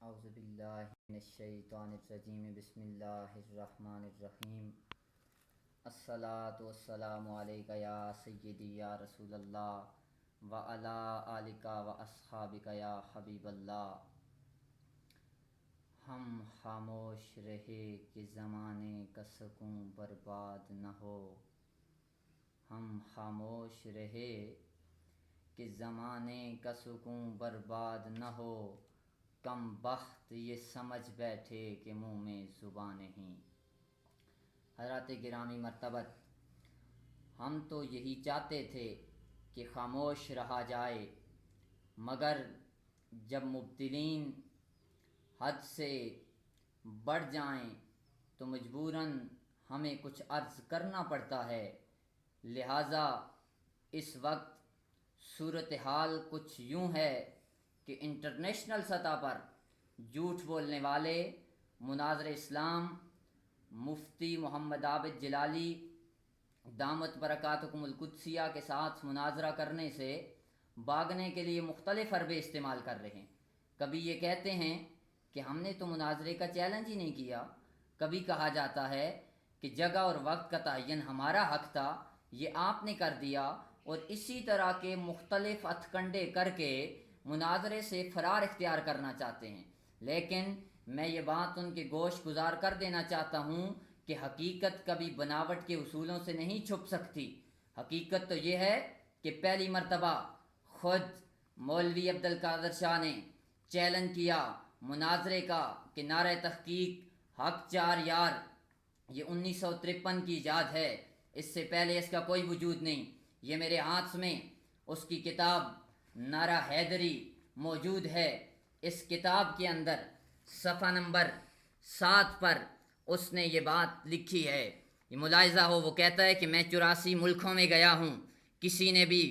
اعوذ باللہ من الشیطان الرجیم بسم اللہ الرحمن الرحیم الصلاۃ والسلام علیک یا سیدی یا رسول اللہ وعلی آلک و اصحابک یا حبیب اللہ۔ ہم خاموش رہے کہ زمانے کا سکون برباد نہ ہو، ہم خاموش رہے کہ زمانے کا سکون برباد نہ ہو، کم بخت یہ سمجھ بیٹھے کہ منہ میں زبان نہیں۔ حضرات گرامی مرتبت، ہم تو یہی چاہتے تھے کہ خاموش رہا جائے، مگر جب مبتلین حد سے بڑھ جائیں تو مجبوراً ہمیں کچھ عرض کرنا پڑتا ہے۔ لہٰذا اس وقت صورتحال کچھ یوں ہے کہ انٹرنیشنل سطح پر جھوٹ بولنے والے مناظر اسلام مفتی محمد عابد جلالی دامت برکاتکم القدسیہ کے ساتھ مناظرہ کرنے سے بھاگنے کے لیے مختلف حربے استعمال کر رہے ہیں۔ کبھی یہ کہتے ہیں کہ ہم نے تو مناظرے کا چیلنج ہی نہیں کیا، کبھی کہا جاتا ہے کہ جگہ اور وقت کا تعین ہمارا حق تھا، یہ آپ نے کر دیا، اور اسی طرح کے مختلف ہتھ کنڈے کر کے مناظرے سے فرار اختیار کرنا چاہتے ہیں۔ لیکن میں یہ بات ان کے گوش گزار کر دینا چاہتا ہوں کہ حقیقت کبھی بناوٹ کے اصولوں سے نہیں چھپ سکتی۔ حقیقت تو یہ ہے کہ پہلی مرتبہ خود مولوی عبدالقادر شاہ نے چیلنج کیا مناظرے کا کہ نعرہ تحقیق حق چار یار یہ 1953 کی ایجاد ہے، اس سے پہلے اس کا کوئی وجود نہیں۔ یہ میرے ہاتھ میں اس کی کتاب نعرہ حیدری موجود ہے۔ اس کتاب کے اندر صفحہ نمبر 7 پر اس نے یہ بات لکھی ہے، یہ ملاحظہ ہو، وہ کہتا ہے کہ میں 84 ملکوں میں گیا ہوں، کسی نے بھی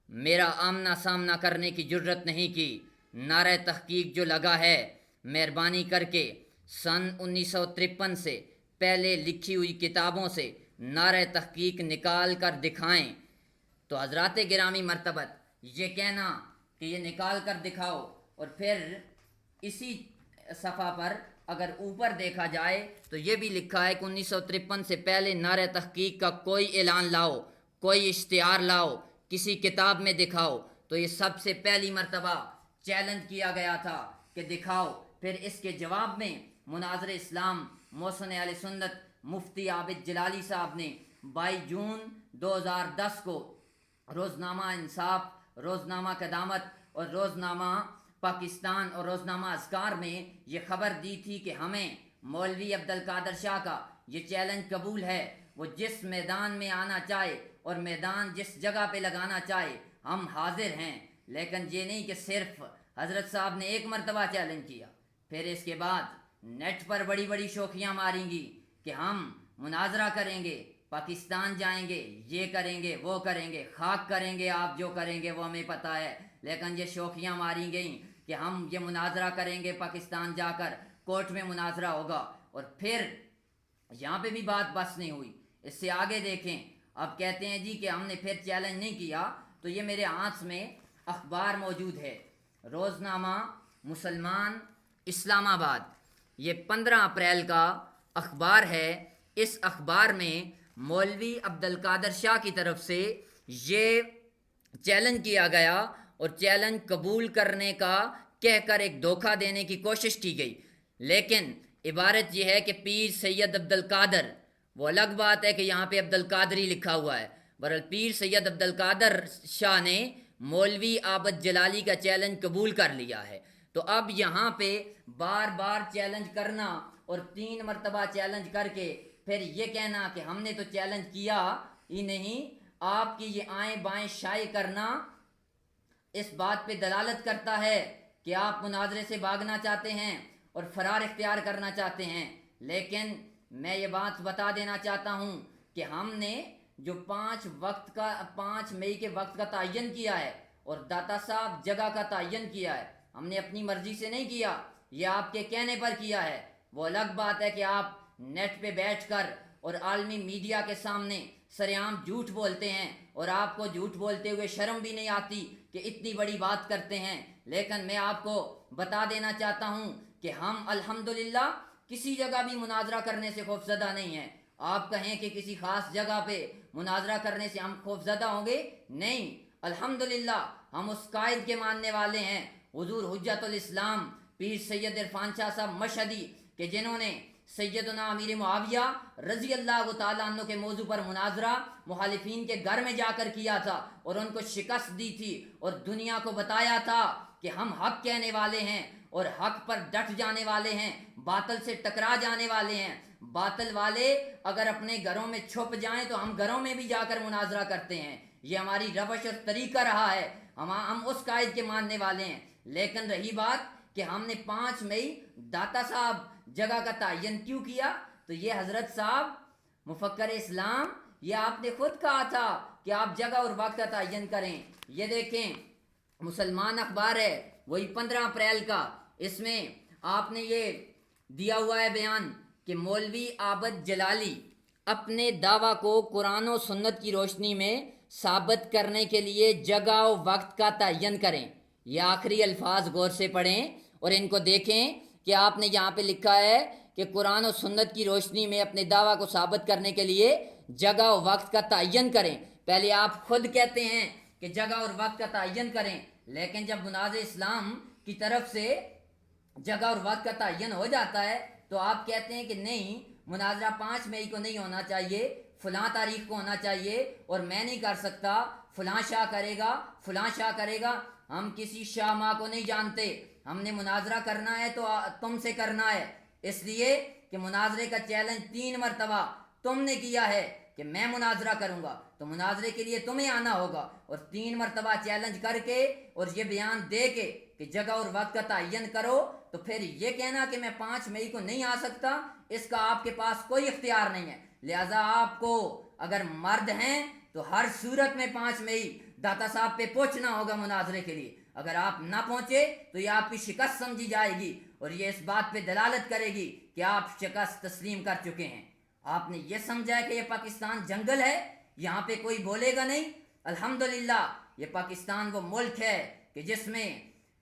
میرا آمنا سامنا کرنے کی جرت نہیں کی۔ نعرہ تحقیق جو لگا ہے، مہربانی کر کے سن 1953 سے پہلے لکھی ہوئی کتابوں سے نعرہ تحقیق نکال کر دکھائیں۔ تو حضرات گرامی مرتبت، یہ کہنا کہ یہ نکال کر دکھاؤ، اور پھر اسی صفحہ پر اگر اوپر دیکھا جائے تو یہ بھی لکھا ہے کہ 1953 سے پہلے نعرہ تحقیق کا کوئی اعلان لاؤ، کوئی اشتہار لاؤ، کسی کتاب میں دکھاؤ۔ تو یہ سب سے پہلی مرتبہ چیلنج کیا گیا تھا کہ دکھاؤ۔ پھر اس کے جواب میں مناظر اسلام محسن اہل سنت مفتی عابد جلالی صاحب نے 22 جون 2010 کو روزنامہ انصاف، روزنامہ قدامت اور روزنامہ پاکستان اور روزنامہ اذکار میں یہ خبر دی تھی کہ ہمیں مولوی عبدالقادر شاہ کا یہ چیلنج قبول ہے، وہ جس میدان میں آنا چاہے اور میدان جس جگہ پہ لگانا چاہے ہم حاضر ہیں۔ لیکن یہ نہیں کہ صرف حضرت صاحب نے ایک مرتبہ چیلنج کیا، پھر اس کے بعد نیٹ پر بڑی بڑی شوخیاں ماریں گی کہ ہم مناظرہ کریں گے، پاکستان جائیں گے، یہ کریں گے، وہ کریں گے، خاک کریں گے، آپ جو کریں گے وہ ہمیں پتہ ہے۔ لیکن یہ شوخیاں ماری گئیں کہ ہم یہ مناظرہ کریں گے، پاکستان جا کر کورٹ میں مناظرہ ہوگا، اور پھر یہاں پہ بھی بات بس نہیں ہوئی۔ اس سے آگے دیکھیں، اب کہتے ہیں جی کہ ہم نے پھر چیلنج نہیں کیا۔ تو یہ میرے ہاتھ میں اخبار موجود ہے، روزنامہ مسلمان اسلام آباد، یہ 15 اپریل کا اخبار ہے۔ اس اخبار میں مولوی عبدالقادر شاہ کی طرف سے یہ چیلنج کیا گیا اور چیلنج قبول کرنے کا کہہ کر ایک دھوکہ دینے کی کوشش کی گئی، لیکن عبارت یہ ہے کہ پیر سید عبدالقادر، وہ الگ بات ہے کہ یہاں پہ عبدالقادری لکھا ہوا ہے، بہرحال پیر سید عبدالقادر شاہ نے مولوی عابد جلالی کا چیلنج قبول کر لیا ہے۔ تو اب یہاں پہ بار بار چیلنج کرنا اور 3 مرتبہ چیلنج کر کے پھر یہ کہنا کہ ہم نے تو چیلنج کیا ہی نہیں، آپ کی یہ آئیں بائیں شائع کرنا اس بات پہ دلالت کرتا ہے کہ آپ مناظرے سے بھاگنا چاہتے ہیں اور فرار اختیار کرنا چاہتے ہیں۔ لیکن میں یہ بات بتا دینا چاہتا ہوں کہ ہم نے جو 5 مئی کے وقت کا تعین کیا ہے اور داتا صاحب جگہ کا تعین کیا ہے، ہم نے اپنی مرضی سے نہیں کیا، یہ آپ کے کہنے پر کیا ہے۔ وہ الگ بات ہے کہ آپ نیٹ پہ بیٹھ کر اور عالمی میڈیا کے سامنے سرعام جھوٹ بولتے ہیں، اور آپ کو جھوٹ بولتے ہوئے شرم بھی نہیں آتی کہ اتنی بڑی بات کرتے ہیں، لیکن میں آپ کو بتا دینا چاہتا ہوں کہ ہم الحمدللہ کسی جگہ بھی مناظرہ کرنے سے خوفزدہ نہیں ہیں۔ آپ کہیں کہ کسی خاص جگہ پہ مناظرہ کرنے سے ہم خوفزدہ ہوں گے، نہیں، الحمدللہ ہم اس قائد کے ماننے والے ہیں، حضور حجت الاسلام پیر سید عرفان شاہ صاحب مشہدی، کہ جنہوں نے سیدنا امیر معاویہ رضی اللہ تعالیٰ عنہ کے موضوع پر مناظرہ مخالفین کے گھر میں جا کر کیا تھا اور ان کو شکست دی تھی اور دنیا کو بتایا تھا کہ ہم حق کہنے والے ہیں اور حق پر ڈٹ جانے والے ہیں، باطل سے ٹکرا جانے والے ہیں۔ باطل والے اگر اپنے گھروں میں چھپ جائیں تو ہم گھروں میں بھی جا کر مناظرہ کرتے ہیں، یہ ہماری روش اور طریقہ رہا ہے، ہم اس قائد کے ماننے والے ہیں۔ لیکن رہی بات کہ ہم نے 5 مئی داتا صاحب جگہ کا تعین کیوں کیا، تو یہ حضرت صاحب مفکر اسلام، یہ آپ نے خود کہا تھا کہ آپ جگہ اور وقت کا تعین کریں۔ یہ دیکھیں مسلمان اخبار ہے، وہی 15 اپریل کا، اس میں آپ نے یہ دیا ہوا ہے بیان کہ مولوی عابد جلالی اپنے دعویٰ کو قرآن و سنت کی روشنی میں ثابت کرنے کے لیے جگہ و وقت کا تعین کریں۔ یہ آخری الفاظ غور سے پڑھیں اور ان کو دیکھیں کہ آپ نے یہاں پہ لکھا ہے کہ قرآن و سنت کی روشنی میں اپنے دعویٰ کو ثابت کرنے کے لیے جگہ و وقت کا تعین کریں۔ پہلے آپ خود کہتے ہیں کہ جگہ اور وقت کا تعین کریں، لیکن جب مناظر اسلام کی طرف سے جگہ اور وقت کا تعین ہو جاتا ہے تو آپ کہتے ہیں کہ نہیں، مناظرہ 5 مئی کو نہیں ہونا چاہیے، فلاں تاریخ کو ہونا چاہیے اور میں نہیں کر سکتا، فلاں شاہ کرے گا، فلاں شاہ کرے گا۔ ہم کسی شاہ ماں کو نہیں جانتے، ہم نے مناظرہ کرنا ہے تو تم سے کرنا ہے، اس لیے کہ مناظرے کا چیلنج 3 مرتبہ تم نے کیا ہے کہ میں مناظرہ کروں گا، تو مناظرے کے لیے تمہیں آنا ہوگا، اور 3 مرتبہ چیلنج کر کے اور یہ بیان دے کے کہ جگہ اور وقت کا تعین کرو، تو پھر یہ کہنا کہ میں 5 مئی کو نہیں آ سکتا، اس کا آپ کے پاس کوئی اختیار نہیں ہے۔ لہٰذا آپ کو اگر مرد ہیں تو ہر صورت میں 5 مئی داتا صاحب پہ پہنچنا ہوگا مناظرے کے لیے۔ اگر آپ نہ پہنچے تو یہ آپ کی شکست سمجھی جائے گی اور یہ اس بات پہ دلالت کرے گی کہ آپ شکست تسلیم کر چکے ہیں۔ آپ نے یہ سمجھا ہے کہ یہ پاکستان جنگل ہے، یہاں پہ کوئی بولے گا نہیں۔ الحمدللہ یہ پاکستان وہ ملک ہے کہ جس میں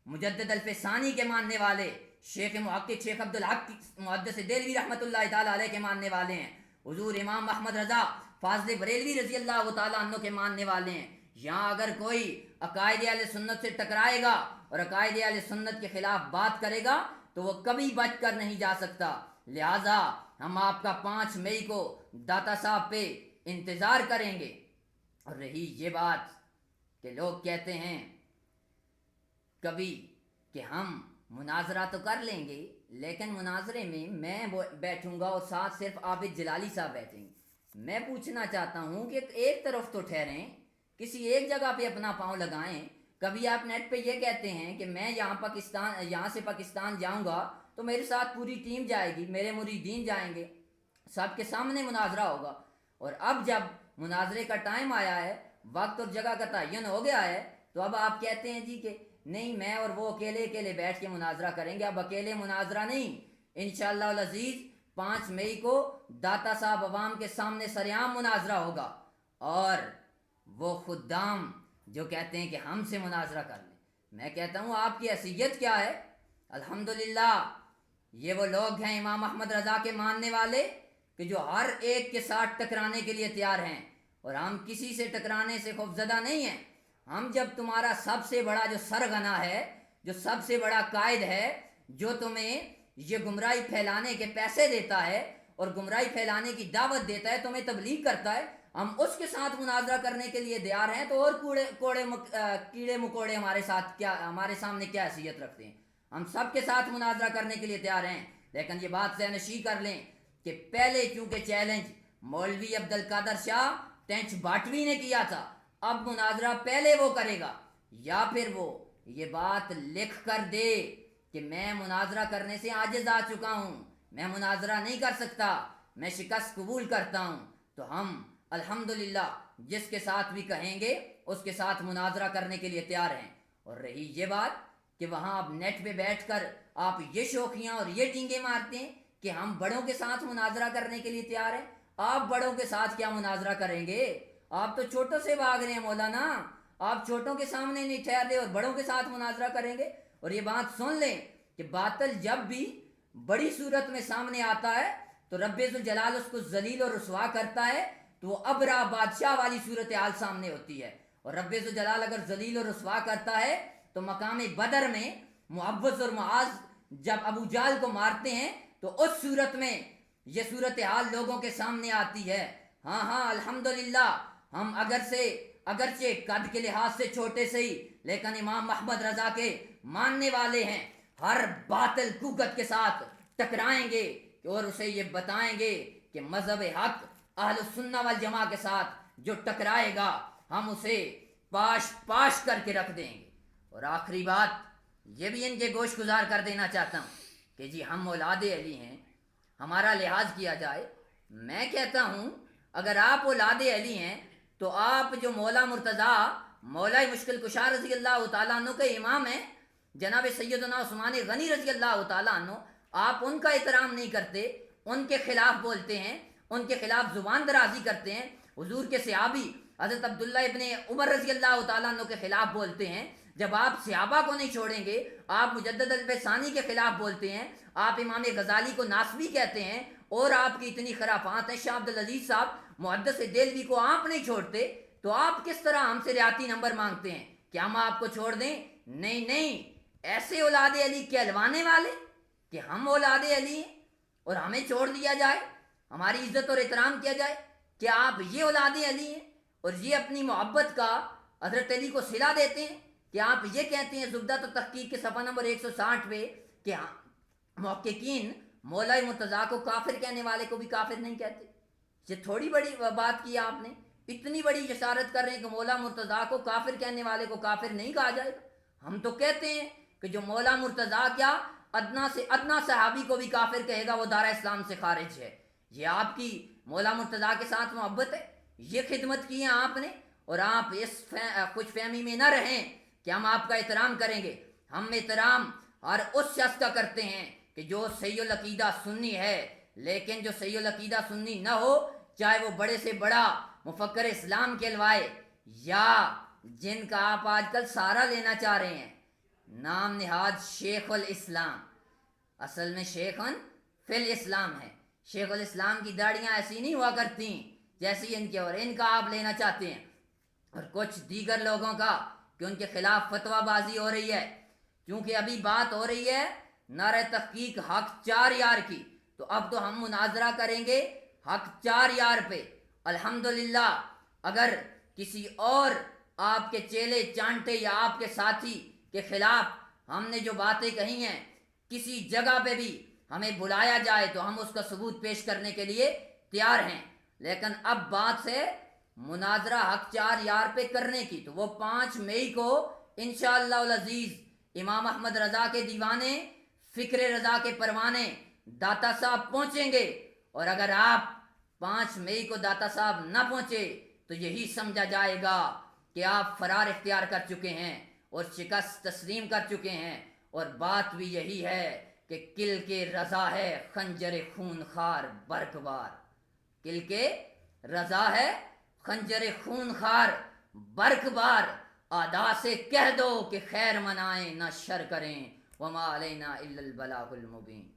مجدد الف ثانی کے ماننے والے شیخ محقق شیخ عبدالحق محدث دہلوی رحمۃ اللہ تعالیٰ علیہ کے ماننے والے ہیں، حضور امام احمد رضا فاضل بریلوی رضی اللہ تعالیٰ عنہ کے ماننے والے ہیں۔ یہاں اگر کوئی عقائد اہل سنت سے ٹکرائے گا اور عقائد اہل سنت کے خلاف بات کرے گا تو وہ کبھی بچ کر نہیں جا سکتا۔ لہٰذا ہم آپ کا 5 مئی کو داتا صاحب پہ انتظار کریں گے۔ اور رہی یہ بات کہ لوگ کہتے ہیں کبھی کہ ہم مناظرہ تو کر لیں گے لیکن مناظرے میں بیٹھوں گا اور ساتھ صرف عابد جلالی صاحب بیٹھیں گے۔ میں پوچھنا چاہتا ہوں کہ ایک طرف تو ٹھہریں، کسی ایک جگہ پہ اپنا پاؤں لگائیں۔ کبھی آپ نیٹ پہ یہ کہتے ہیں کہ میں یہاں سے پاکستان جاؤں گا تو میرے ساتھ پوری ٹیم جائے گی، میرے مریدین جائیں گے، سب کے سامنے مناظرہ ہوگا، اور اب جب مناظرے کا ٹائم آیا ہے، وقت اور جگہ کا تعین ہو گیا ہے، تو اب آپ کہتے ہیں جی کہ نہیں، میں اور وہ اکیلے بیٹھ کے مناظرہ کریں گے۔ اب اکیلے مناظرہ نہیں، انشاءاللہ العزیز 5 مئی کو داتا صاحب عوام کے سامنے سریعام مناظرہ ہوگا، اور وہ خدام جو کہتے ہیں کہ ہم سے مناظرہ کر لیں، میں کہتا ہوں آپ کی حیثیت کیا ہے؟ الحمدللہ یہ وہ لوگ ہیں امام احمد رضا کے ماننے والے کہ جو ہر ایک کے ساتھ ٹکرانے کے لیے تیار ہیں، اور ہم کسی سے ٹکرانے سے خوفزدہ نہیں ہیں۔ ہم جب تمہارا سب سے بڑا جو سرغنہ ہے، جو سب سے بڑا قائد ہے، جو تمہیں یہ گمراہی پھیلانے کے پیسے دیتا ہے اور گمراہی پھیلانے کی دعوت دیتا ہے، تمہیں تبلیغ کرتا ہے، ہم اس کے ساتھ مناظرہ کرنے کے لیے تیار ہیں، تو اور کیڑے مکوڑے ہمارے سامنے کیا حیثیت رکھتے ہیں؟ ہم سب کے ساتھ مناظرہ کرنے کے لیے تیار ہیں۔ لیکن یہ بات ذہنشی کر لیں کہ پہلے چونکہ چیلنج مولوی عبدالقادر شاہ ٹینچ باٹوی نے کیا تھا، اب مناظرہ پہلے وہ کرے گا، یا پھر وہ یہ بات لکھ کر دے کہ میں مناظرہ کرنے سے عاجز آ چکا ہوں، میں مناظرہ نہیں کر سکتا، میں شکست قبول کرتا ہوں، تو ہم الحمدللہ جس کے ساتھ بھی کہیں گے اس کے ساتھ مناظرہ کرنے کے لیے تیار ہیں۔ اور رہی یہ بات کہ وہاں آپ نیٹ پہ بیٹھ کر آپ یہ شوخیاں اور یہ ٹینگے مارتے ہیں کہ ہم بڑوں کے ساتھ مناظرہ کرنے کے لیے تیار ہیں، آپ بڑوں کے ساتھ کیا مناظرہ کریں گے؟ آپ تو چھوٹوں سے بھاگ رہے ہیں مولانا، آپ چھوٹوں کے سامنے نہیں ٹھہر رہے اور بڑوں کے ساتھ مناظرہ کریں گے. اور یہ بات سن لیں کہ باطل جب بھی بڑی صورت میں سامنے آتا ہے تو رب ذوالجلال اس کو ذلیل اور رسوا کرتا ہے, تو وہ ابرا بادشاہ والی صورتحال سامنے ہوتی ہے. اور رب ذوالجلال اگر ذلیل اور رسوا کرتا ہے تو مقام بدر میں معوذ اور معاذ جب ابو جہل کو مارتے ہیں تو اس صورت میں یہ صورتحال لوگوں کے سامنے آتی ہے. ہاں الحمدللہ ہم اگرچہ قد کے لحاظ سے چھوٹے سے ہی, لیکن امام محمد رضا کے ماننے والے ہیں. ہر باطل قوت کے ساتھ ٹکرائیں گے اور اسے یہ بتائیں گے کہ مذہب حق اہل السنہ والجماع کے ساتھ جو ٹکرائے گا ہم اسے پاش کر کے رکھ دیں گے. اور آخری بات یہ بھی ان کے گوش گزار کر دینا چاہتا ہوں کہ جی ہم اولاد علی ہیں, ہمارا لحاظ کیا جائے. میں کہتا ہوں اگر آپ اولاد علی ہیں تو آپ جو مولا مرتضیٰ مولا مشکل کشا رضی اللہ تعالیٰ عنہ کے امام ہیں جناب سیدنا عثمان غنی رضی اللہ تعالیٰ عنہ, آپ ان کا احترام نہیں کرتے, ان کے خلاف بولتے ہیں, ان کے خلاف زبان درازی کرتے ہیں. حضور کے صحابی حضرت عبداللہ ابن عمر رضی اللہ تعالیٰ عنہ کے خلاف بولتے ہیں. جب آپ صحابہ کو نہیں چھوڑیں گے, آپ مجدد البیسانی کے خلاف بولتے ہیں, آپ امام غزالی کو ناسبی کہتے ہیں, اور آپ کی اتنی خرافات ہیں, شاہ عبدالعزیز صاحب محدث دہلوی کو آپ نہیں چھوڑتے, تو آپ کس طرح ہم سے ریاتی نمبر مانگتے ہیں کہ ہم آپ کو چھوڑ دیں؟ نہیں, ایسے اولاد علی کہلوانے والے کہ ہم اولاد علی ہیں اور ہمیں چھوڑ دیا جائے, ہماری عزت اور احترام کیا جائے, کہ آپ یہ اولاد علی ہیں اور یہ اپنی محبت کا حضرت علی کو صلہ دیتے ہیں, کہ آپ یہ کہتے ہیں زبدۃ التحقیق کے صفحہ نمبر 160 پہ کہ محققین مولا مرتضیٰ کو کافر کہنے والے کو بھی کافر نہیں کہتے. یہ تھوڑی بڑی بات کی آپ نے, اتنی بڑی جسارت کر رہے ہیں کہ مولا مرتضیٰ کو کافر کہنے والے کو کافر نہیں کہا جائے گا. ہم تو کہتے ہیں کہ جو مولا مرتضیٰ کیا ادنا سے ادنا صحابی کو بھی کافر کہے گا وہ دارا اسلام سے خارج ہے. یہ آپ کی مولا مرتضیٰ کے ساتھ محبت ہے, یہ خدمت کی ہے آپ نے, اور آپ اس خوش فہمی میں نہ رہیں کہ ہم آپ کا احترام کریں گے. ہم احترام ہر اس شخص کا کرتے ہیں کہ جو صحیح العقیدہ سنی ہے, لیکن جو صحیح العقیدہ سنی نہ ہو, چاہے وہ بڑے سے بڑا مفکر اسلام کہلوائے یا جن کا آپ آج کل سہارا لینا چاہ رہے ہیں, نام نہاد شیخ الاسلام, اصل میں شیخن فی الاسلام ہے. شیخ الاسلام کی داڑیاں ایسی نہیں ہوا کرتی جیسی ان کے, اور ان کا آپ لینا چاہتے ہیں, اور کچھ دیگر لوگوں کا کہ ان کے خلاف فتویٰ بازی ہو رہی ہے. کیونکہ ابھی بات ہو رہی ہے نعرہ تحقیق حق 4 یار کی, تو اب تو ہم مناظرہ کریں گے حق 4 یار پہ. الحمدللہ اگر کسی اور آپ کے چیلے چانٹے یا آپ کے ساتھی کے خلاف ہم نے جو باتیں کہی ہیں کسی جگہ پہ بھی ہمیں بلایا جائے تو ہم اس کا ثبوت پیش کرنے کے لیے تیار ہیں. لیکن اب بات ہے مناظرہ حق 4 یار پہ کرنے کی, تو وہ 5 مئی کو انشاءاللہ العزیز امام احمد رضا کے دیوانے فکر رضا کے پروانے داتا صاحب پہنچیں گے. اور اگر آپ 5 مئی کو داتا صاحب نہ پہنچے تو یہی سمجھا جائے گا کہ آپ فرار اختیار کر چکے ہیں اور شکست تسلیم کر چکے ہیں. اور بات بھی یہی ہے کہ کل کے رضا ہے خنجر خون خار برقبار, کل کے رضا ہے خنجر خون خار برقبار. آدا سے کہہ دو کہ خیر منائیں نہ شر کریں, وما علینا الا البلاغ المبین.